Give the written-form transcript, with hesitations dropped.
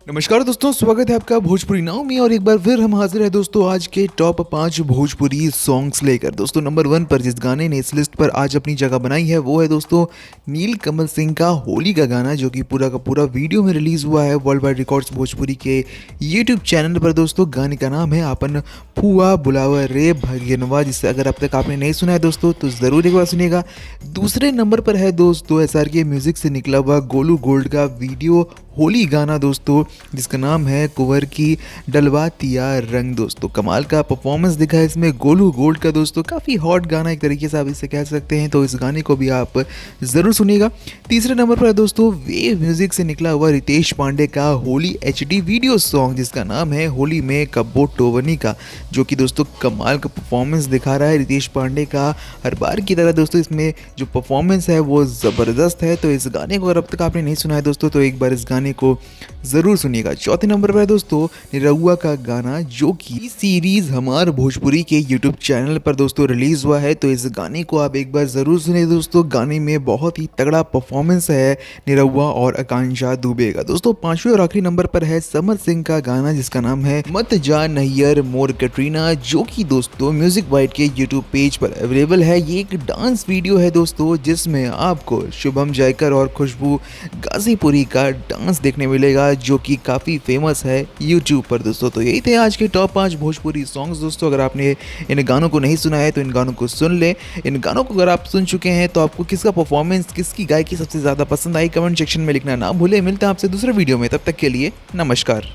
नमस्कार दोस्तों, स्वागत है आपका भोजपुरी नाव में। और एक बार फिर हम हाजिर है दोस्तों आज के टॉप 5 भोजपुरी सॉन्ग्स लेकर। दोस्तों नंबर 1 पर जिस गाने ने इस लिस्ट पर आज अपनी जगह बनाई है वो है दोस्तों नील कमल सिंह का होली का गाना, जो कि पूरा का पूरा वीडियो में रिलीज़ हुआ है वर्ल्ड वाइड रिकॉर्ड्स भोजपुरी के यूट्यूब चैनल पर। दोस्तों गाने का नाम है आपन फुआ बुलावा रे भगनवा, जिससे अगर अब तक आपने नहीं सुना है दोस्तों तो ज़रूर एक बार सुनिएगा। दूसरे नंबर पर है दोस्तों SR के म्यूज़िक से निकला हुआ गोलू गोल्ड का वीडियो होली गाना दोस्तों, जिसका नाम है कुंवर की डलवातिया रंग। दोस्तों कमाल का परफॉर्मेंस दिखा है इसमें गोलू गोल्ड का दोस्तों, काफ़ी हॉट गाना एक तरीके से आप इसे कह सकते हैं। तो इस गाने को भी आप ज़रूर सुनिएगा। तीसरे नंबर पर है दोस्तों वेव म्यूजिक से निकला हुआ रितेश पांडे का होली HD वीडियो सॉन्ग, जिसका नाम है होली में कब्बो टोवनी का, जो कि दोस्तों कमाल का परफॉर्मेंस दिखा रहा है रितेश पांडे का। हर बार की तरह दोस्तों इसमें जो परफॉर्मेंस है वो ज़बरदस्त है। तो इस गाने को अगर अब तक आपने नहीं सुना है दोस्तों तो एक बार इस गाने को ज़रूर सुनिएगा। चौथे नंबर पर है दोस्तों निरहुआ का गाना, जो कि सीरीज़ हमार भोजपुरी के यूट्यूब चैनल पर दोस्तों रिलीज़ हुआ है। तो इस गाने को आप एक बार ज़रूर सुनिए दोस्तों, गाने में बहुत ही तगड़ा परफॉर्मेंस है निरहुआ और आकांक्षा दुबे का। दोस्तों पांचवें और आखिरी नंबर पर है समर सिंह का गाना, जिसका नाम है मत जा नैयर मोर कटरीना, जो कि दोस्तों म्यूजिक वाइड के यूट्यूब पेज पर अवेलेबल है। ये एक डांस वीडियो है दोस्तों, जिसमें आपको शुभम जयकर और खुशबू गाजीपुरी का डांस देखने मिलेगा, जो कि काफ़ी फेमस है यूट्यूब पर दोस्तों। तो यही थे आज के टॉप 5 भोजपुरी सॉन्ग्स दोस्तों। अगर आपने इन गानों को नहीं सुना है तो इन गानों को सुन लें। इन गानों को अगर आप सुन चुके हैं तो आपको किसका परफॉर्मेंस, किसकी गायकी सबसे ज़्यादा पसंद आई, कमेंट सेक्शन में लिखना ना भूलें। मिलते हैं आपसे दूसरे वीडियो में, तब तक के लिए नमस्कार।